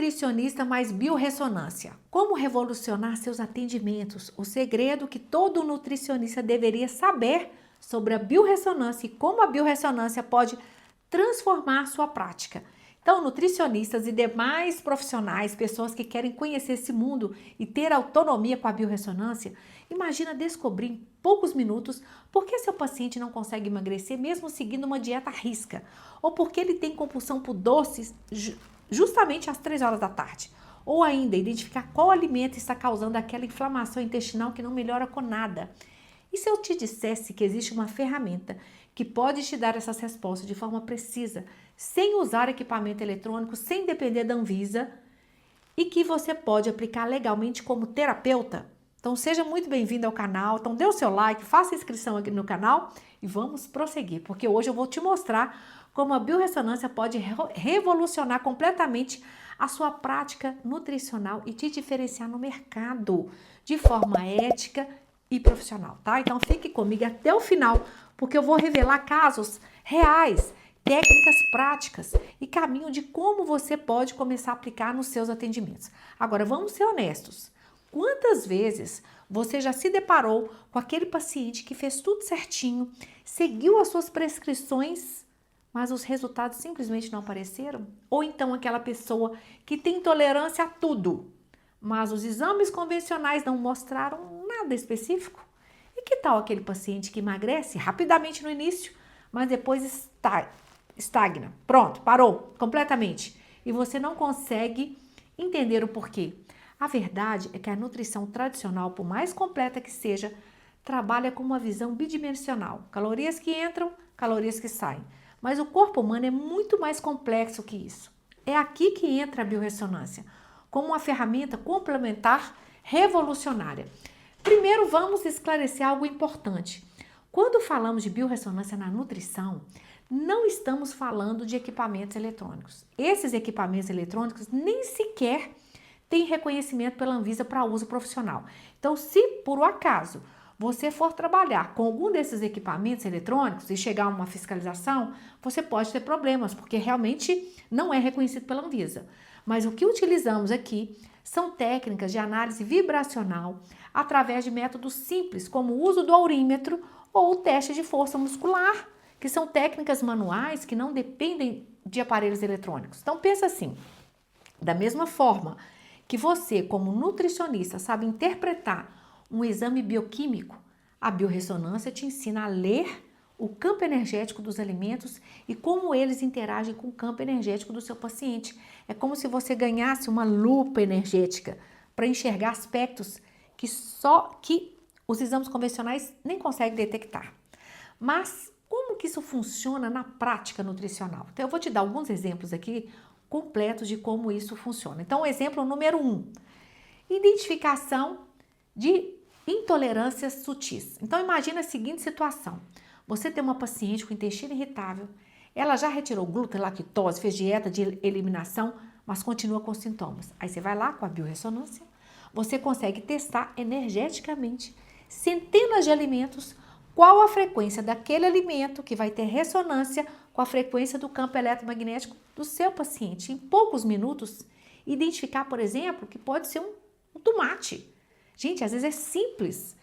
nutricionista mais biorressonância. Como revolucionar seus atendimentos? O segredo que todo nutricionista deveria saber sobre a biorressonância e como a biorressonância pode transformar sua prática. Então, nutricionistas e demais profissionais, pessoas que querem conhecer esse mundo e ter autonomia com a biorressonância, imagina descobrir em poucos minutos por que seu paciente não consegue emagrecer mesmo seguindo uma dieta à risca, ou porque ele tem compulsão por doces justamente às 3 horas da tarde. Ou ainda, identificar qual alimento está causando aquela inflamação intestinal que não melhora com nada. E se eu te dissesse que existe uma ferramenta que pode te dar essas respostas de forma precisa, sem usar equipamento eletrônico, sem depender da Anvisa, e que você pode aplicar legalmente como terapeuta? Então seja muito bem-vindo ao canal, então dê o seu like, faça inscrição aqui no canal e vamos prosseguir, porque hoje eu vou te mostrar como a biorressonância pode revolucionar completamente a sua prática nutricional e te diferenciar no mercado de forma ética e profissional, tá? Então fique comigo até o final, porque eu vou revelar casos reais, técnicas práticas e caminho de como você pode começar a aplicar nos seus atendimentos. Agora, vamos ser honestos. Quantas vezes você já se deparou com aquele paciente que fez tudo certinho, seguiu as suas prescrições, mas os resultados simplesmente não apareceram? Ou então aquela pessoa que tem intolerância a tudo, mas os exames convencionais não mostraram nada específico? E que tal aquele paciente que emagrece rapidamente no início, mas depois estagna? Pronto, parou completamente. E você não consegue entender o porquê. A verdade é que a nutrição tradicional, por mais completa que seja, trabalha com uma visão bidimensional. Calorias que entram, calorias que saem. Mas o corpo humano é muito mais complexo que isso. É aqui que entra a biorressonância, como uma ferramenta complementar revolucionária. Primeiro, vamos esclarecer algo importante. Quando falamos de biorressonância na nutrição, não estamos falando de equipamentos eletrônicos. Esses equipamentos eletrônicos nem sequer têm reconhecimento pela Anvisa para uso profissional. Então, se por um acaso você for trabalhar com algum desses equipamentos eletrônicos e chegar a uma fiscalização, você pode ter problemas, porque realmente não é reconhecido pela Anvisa. Mas o que utilizamos aqui são técnicas de análise vibracional através de métodos simples, como o uso do aurímetro ou o teste de força muscular, que são técnicas manuais que não dependem de aparelhos eletrônicos. Então pensa assim, da mesma forma que você, como nutricionista, sabe interpretar um exame bioquímico, a biorressonância te ensina a ler o campo energético dos alimentos e como eles interagem com o campo energético do seu paciente. É como se você ganhasse uma lupa energética para enxergar aspectos que os exames convencionais nem conseguem detectar. Mas como que isso funciona na prática nutricional? Então eu vou te dar alguns exemplos aqui completos de como isso funciona. Então o exemplo número 1, identificação de intolerâncias sutis. Então imagina a seguinte situação, você tem uma paciente com intestino irritável, ela já retirou glúten, lactose, fez dieta de eliminação, mas continua com sintomas. Aí você vai lá com a biorressonância, você consegue testar energeticamente centenas de alimentos, qual a frequência daquele alimento que vai ter ressonância com a frequência do campo eletromagnético do seu paciente. Em poucos minutos, identificar, por exemplo, que pode ser um tomate. Gente, às vezes é simples.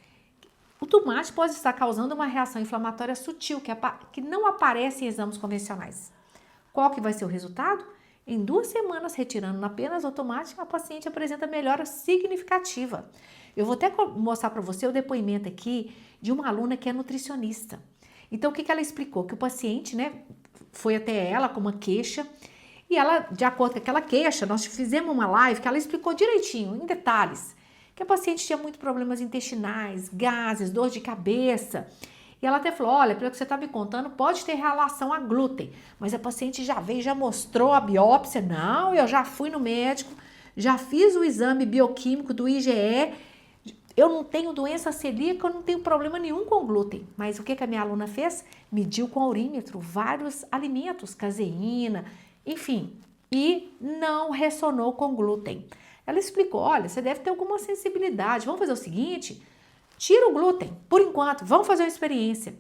O tomate pode estar causando uma reação inflamatória sutil, que não aparece em exames convencionais. Qual que vai ser o resultado? Em 2 semanas, retirando apenas o tomate, a paciente apresenta melhora significativa. Eu vou até mostrar para você o depoimento aqui de uma aluna que é nutricionista. Então, o que ela explicou? Que o paciente, foi até ela com uma queixa e ela, de acordo com aquela queixa, nós fizemos uma live que ela explicou direitinho, em detalhes, que a paciente tinha muitos problemas intestinais, gases, dor de cabeça. E ela até falou, olha, pelo que você está me contando, pode ter relação a glúten. Mas a paciente já veio, já mostrou a biópsia. Não, eu já fui no médico, já fiz o exame bioquímico do IgE, eu não tenho doença celíaca, eu não tenho problema nenhum com glúten. Mas o que a minha aluna fez? Mediu com aurímetro vários alimentos, caseína, enfim, e não ressonou com glúten. Ela explicou, olha, você deve ter alguma sensibilidade, vamos fazer o seguinte, tira o glúten, por enquanto, vamos fazer uma experiência.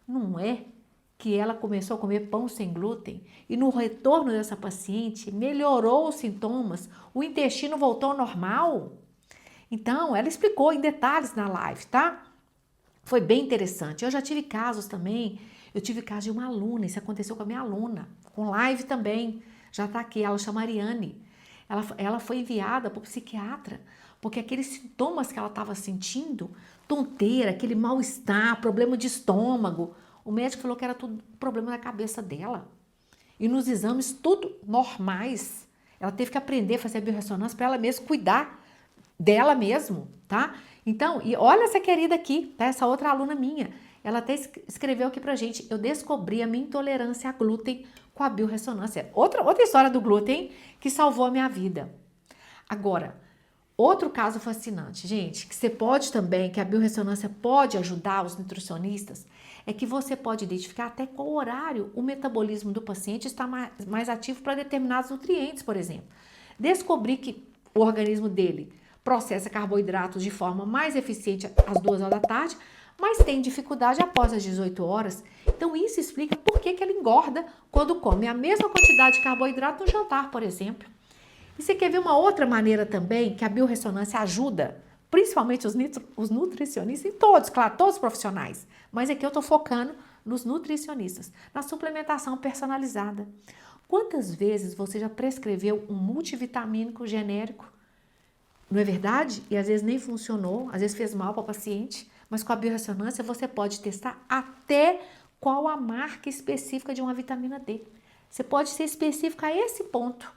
Não é que ela começou a comer pão sem glúten e no retorno dessa paciente melhorou os sintomas, o intestino voltou ao normal. Então, ela explicou em detalhes na live, tá? Foi bem interessante. Eu já tive casos também, eu tive caso de uma aluna, isso aconteceu com a minha aluna, com live também, já tá aqui, ela chama Ariane. Ela foi enviada para o psiquiatra, porque aqueles sintomas que ela estava sentindo, tonteira, aquele mal-estar, problema de estômago, o médico falou que era tudo problema da cabeça dela. E nos exames, tudo normais. Ela teve que aprender a fazer a biorressonância para ela mesma cuidar dela mesmo, tá? Então, e olha essa querida aqui, tá? Essa outra aluna minha. Ela até escreveu aqui pra gente, eu descobri a minha intolerância a glúten com a biorressonância. Outra história do glúten que salvou a minha vida. Agora, outro caso fascinante, gente, que você pode também, que a biorressonância pode ajudar os nutricionistas, é que você pode identificar até qual horário o metabolismo do paciente está mais ativo para determinados nutrientes, por exemplo. Descobrir que o organismo dele processa carboidratos de forma mais eficiente às 2 horas da tarde, mas tem dificuldade após as 18 horas. Então isso explica por que ela engorda quando come a mesma quantidade de carboidrato no jantar, por exemplo. E você quer ver uma outra maneira também que a biorressonância ajuda, principalmente os nutricionistas, e todos, claro, todos os profissionais, mas aqui eu estou focando nos nutricionistas, na suplementação personalizada. Quantas vezes você já prescreveu um multivitamínico genérico? Não é verdade? E às vezes nem funcionou, às vezes fez mal para o paciente, mas com a biorressonância você pode testar até qual a marca específica de uma vitamina D. Você pode ser específico a esse ponto.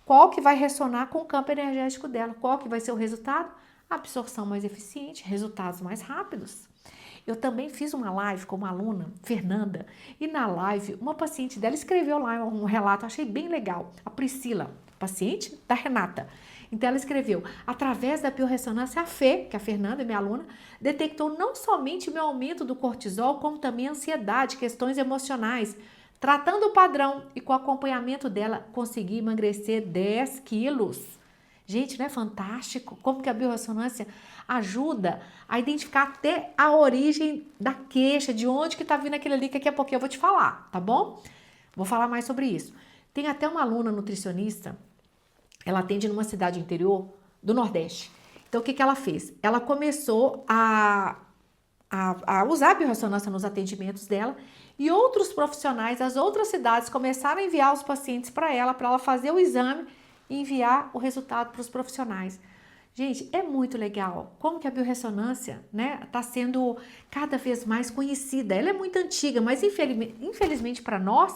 Qual que vai ressonar com o campo energético dela? Qual que vai ser o resultado? Absorção mais eficiente, resultados mais rápidos. Eu também fiz uma live com uma aluna, Fernanda, e na live uma paciente dela escreveu lá um relato, achei bem legal. A Priscila, paciente da Renata. Então ela escreveu, através da biorressonância, a Fê, que é a Fernanda, minha aluna, detectou não somente meu aumento do cortisol, como também ansiedade, questões emocionais. Tratando o padrão e com o acompanhamento dela, consegui emagrecer 10 quilos. Gente, não é fantástico? Como que a biorressonância ajuda a identificar até a origem da queixa, de onde que tá vindo aquilo ali, que daqui a pouquinho eu vou te falar, tá bom? Vou falar mais sobre isso. Tem até uma aluna nutricionista, ela atende numa cidade interior do Nordeste. Então, o que ela fez? Ela começou a usar a biorressonância nos atendimentos dela e outros profissionais das outras cidades começaram a enviar os pacientes para ela fazer o exame e enviar o resultado para os profissionais. Gente, é muito legal como que a biorressonância, né, está sendo cada vez mais conhecida. Ela é muito antiga, mas infelizmente para nós,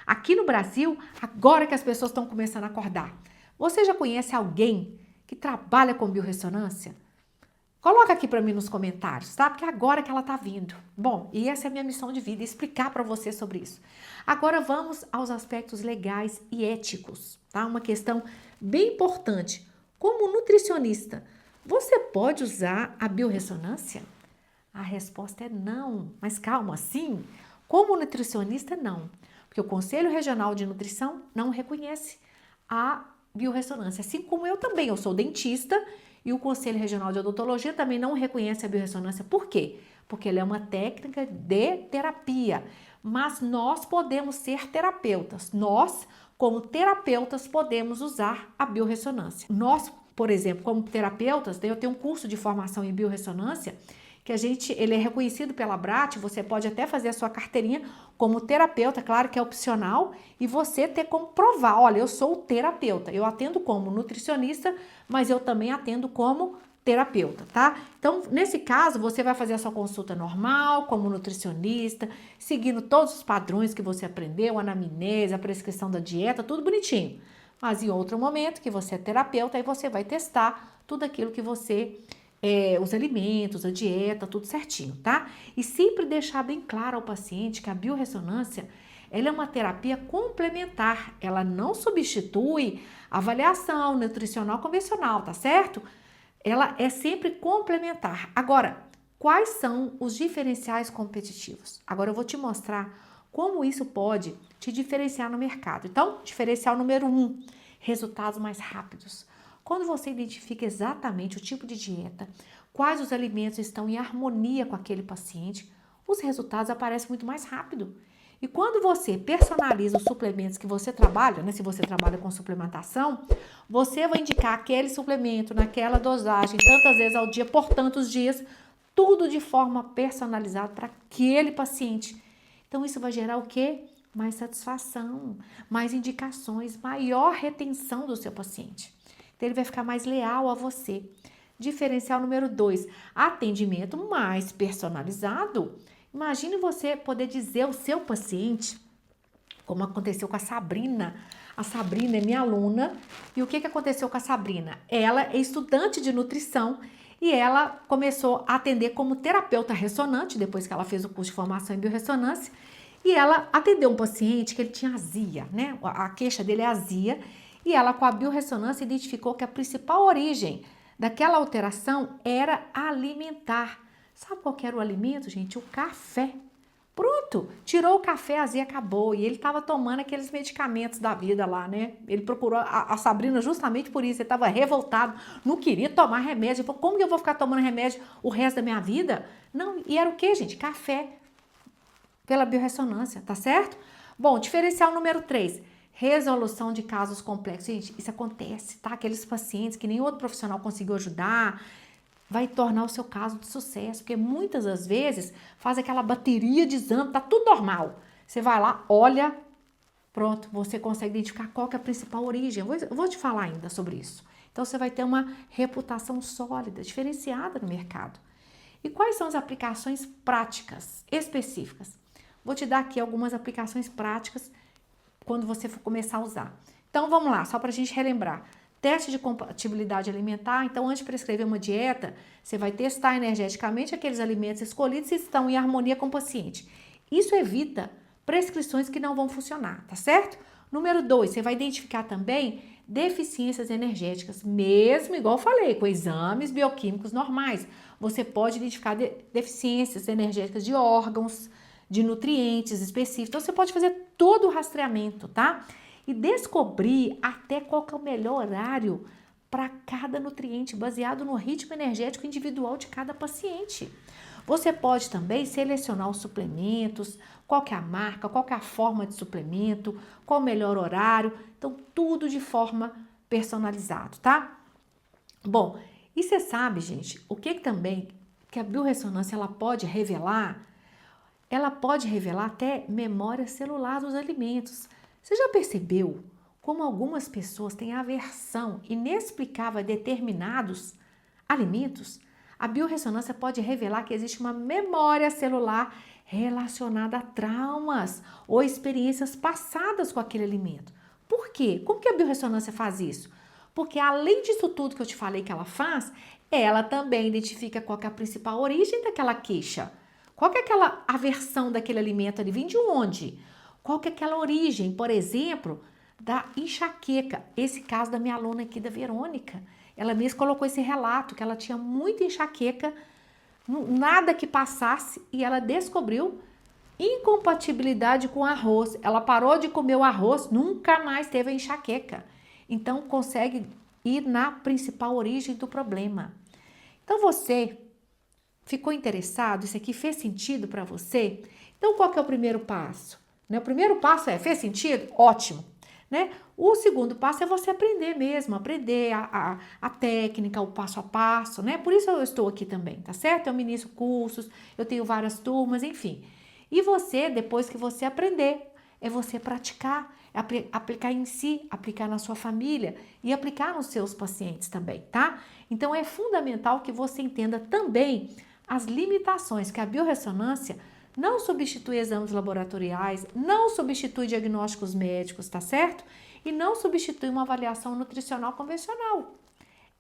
aqui no Brasil, agora que as pessoas estão começando a acordar. Você já conhece alguém que trabalha com biorressonância? Coloca aqui para mim nos comentários, tá? Porque é agora que ela tá vindo. Bom, e essa é a minha missão de vida, explicar para você sobre isso. Agora vamos aos aspectos legais e éticos, tá? Uma questão bem importante. Como nutricionista, você pode usar a biorressonância? A resposta é não, mas calma, sim. Como nutricionista, não. Porque o Conselho Regional de Nutrição não reconhece a biorressonância, assim como eu também, eu sou dentista e o Conselho Regional de Odontologia também não reconhece a biorressonância. Por quê? Porque ela é uma técnica de terapia, mas nós podemos ser terapeutas. Nós, como terapeutas, podemos usar a biorressonância. Nós, por exemplo, como terapeutas, eu tenho um curso de formação em biorressonância que ele é reconhecido pela ABRAT, você pode até fazer a sua carteirinha como terapeuta, claro que é opcional, e você ter como provar, olha, eu sou terapeuta, eu atendo como nutricionista, mas eu também atendo como terapeuta, tá? Então, nesse caso, você vai fazer a sua consulta normal, como nutricionista, seguindo todos os padrões que você aprendeu, a anamnese, a prescrição da dieta, tudo bonitinho. Mas em outro momento, que você é terapeuta, aí você vai testar tudo aquilo que você os alimentos, a dieta, tudo certinho, tá? E sempre deixar bem claro ao paciente que a biorressonância, ela é uma terapia complementar, ela não substitui a avaliação nutricional convencional, tá certo? Ela é sempre complementar. Agora, quais são os diferenciais competitivos? Agora eu vou te mostrar como isso pode te diferenciar no mercado. Então, diferencial número 1, resultados mais rápidos. Quando você identifica exatamente o tipo de dieta, quais os alimentos estão em harmonia com aquele paciente, os resultados aparecem muito mais rápido. E quando você personaliza os suplementos que você trabalha, né, se você trabalha com suplementação, você vai indicar aquele suplemento naquela dosagem, tantas vezes ao dia, por tantos dias, tudo de forma personalizada para aquele paciente. Então isso vai gerar o quê? Mais satisfação, mais indicações, maior retenção do seu paciente. Então ele vai ficar mais leal a você. Diferencial número 2, atendimento mais personalizado. Imagine você poder dizer ao seu paciente, como aconteceu com a Sabrina. A Sabrina é minha aluna. E o que aconteceu com a Sabrina? Ela é estudante de nutrição e ela começou a atender como terapeuta ressonante, depois que ela fez o curso de formação em biorressonância. E ela atendeu um paciente que ele tinha azia, né? A queixa dele é azia. E ela, com a biorressonância, identificou que a principal origem daquela alteração era alimentar. Sabe qual que era o alimento, gente? O café. Pronto, tirou o café, a azia acabou. E ele estava tomando aqueles medicamentos da vida lá, né? Ele procurou a Sabrina justamente por isso. Ele estava revoltado, não queria tomar remédio. Ele falou, como que eu vou ficar tomando remédio o resto da minha vida? Não, e era o quê, gente? Café. Pela biorressonância, tá certo? Bom, diferencial número 3, resolução de casos complexos. Gente, isso acontece, tá? Aqueles pacientes que nem outro profissional conseguiu ajudar, vai tornar o seu caso de sucesso, porque muitas das vezes faz aquela bateria de exame, tá tudo normal. Você vai lá, olha, pronto, você consegue identificar qual que é a principal origem. Eu vou te falar ainda sobre isso. Então, você vai ter uma reputação sólida, diferenciada no mercado. E quais são as aplicações práticas, específicas? Vou te dar aqui algumas aplicações práticas quando você for começar a usar. Então, vamos lá, só para a gente relembrar. Teste de compatibilidade alimentar. Então, antes de prescrever uma dieta, você vai testar energeticamente aqueles alimentos escolhidos se estão em harmonia com o paciente. Isso evita prescrições que não vão funcionar, tá certo? Número 2, você vai identificar também deficiências energéticas, mesmo igual eu falei, com exames bioquímicos normais. Você pode identificar deficiências energéticas de órgãos, de nutrientes específicos. Então, você pode fazer todo o rastreamento, tá? E descobrir até qual que é o melhor horário para cada nutriente, baseado no ritmo energético individual de cada paciente. Você pode também selecionar os suplementos, qual que é a marca, qual que é a forma de suplemento, qual o melhor horário. Então, tudo de forma personalizada, tá? Bom, e você sabe, gente, o que também que a biorressonância ela pode revelar? Ela pode revelar até memória celular dos alimentos. Você já percebeu como algumas pessoas têm aversão inexplicável a determinados alimentos? A biorressonância pode revelar que existe uma memória celular relacionada a traumas ou experiências passadas com aquele alimento. Por quê? Como que a biorressonância faz isso? Porque além disso tudo que eu te falei que ela faz, ela também identifica qual que é a principal origem daquela queixa. Qual que é aquela aversão daquele alimento ali? Vem de onde? Qual que é aquela origem, por exemplo, da enxaqueca? Esse caso da minha aluna aqui, da Verônica. Ela mesma colocou esse relato, que ela tinha muita enxaqueca, nada que passasse, e ela descobriu incompatibilidade com arroz. Ela parou de comer o arroz, nunca mais teve a enxaqueca. Então, consegue ir na principal origem do problema. Então, você ficou interessado? Isso aqui fez sentido para você? Então, qual que é o primeiro passo? O primeiro passo fez sentido? Ótimo. Né? O segundo passo é você aprender mesmo, aprender a técnica, o passo a passo, né? Por isso eu estou aqui também, tá certo? Eu ministro cursos, eu tenho várias turmas, enfim. E você, depois que você aprender, é você praticar, aplicar em si, aplicar na sua família e aplicar nos seus pacientes também, tá? Então, é fundamental que você entenda também as limitações que a biorressonância não substitui exames laboratoriais, não substitui diagnósticos médicos, tá certo? E não substitui uma avaliação nutricional convencional.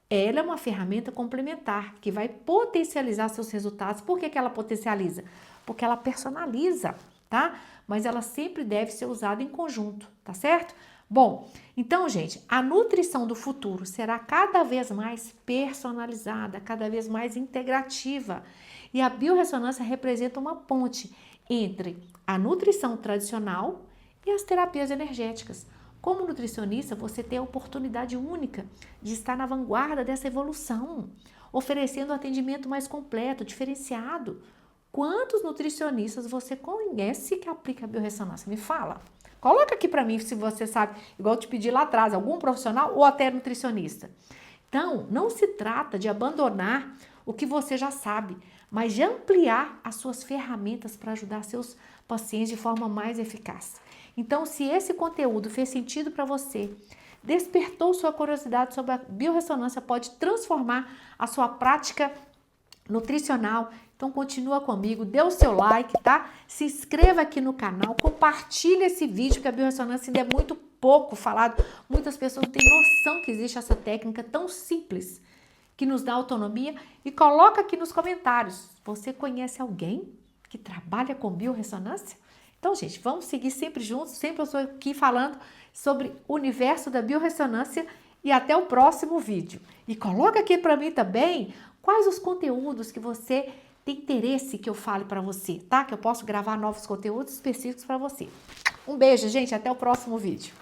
Ela é uma ferramenta complementar que vai potencializar seus resultados. Por que ela potencializa? Porque ela personaliza, tá? Mas ela sempre deve ser usada em conjunto, tá certo? Bom, então, gente, a nutrição do futuro será cada vez mais personalizada, cada vez mais integrativa. E a biorressonância representa uma ponte entre a nutrição tradicional e as terapias energéticas. Como nutricionista, você tem a oportunidade única de estar na vanguarda dessa evolução, oferecendo um atendimento mais completo, diferenciado, quantos nutricionistas você conhece que aplica a biorressonância? Me fala. Coloca aqui para mim se você sabe, igual eu te pedi lá atrás, algum profissional ou até nutricionista. Então, não se trata de abandonar o que você já sabe, mas de ampliar as suas ferramentas para ajudar seus pacientes de forma mais eficaz. Então, se esse conteúdo fez sentido para você, despertou sua curiosidade sobre a biorressonância, pode transformar a sua prática nutricional, então continua comigo, dê o seu like, tá? Se inscreva aqui no canal, compartilhe esse vídeo, que a biorressonância ainda é muito pouco falado. Muitas pessoas não têm noção que existe essa técnica tão simples, que nos dá autonomia. E coloca aqui nos comentários, você conhece alguém que trabalha com biorressonância? Então, gente, vamos seguir sempre juntos, sempre eu estou aqui falando sobre o universo da biorressonância e até o próximo vídeo. E coloca aqui para mim também quais os conteúdos que você tem interesse que eu fale para você, tá? Que eu posso gravar novos conteúdos específicos para você. Um beijo, gente, até o próximo vídeo.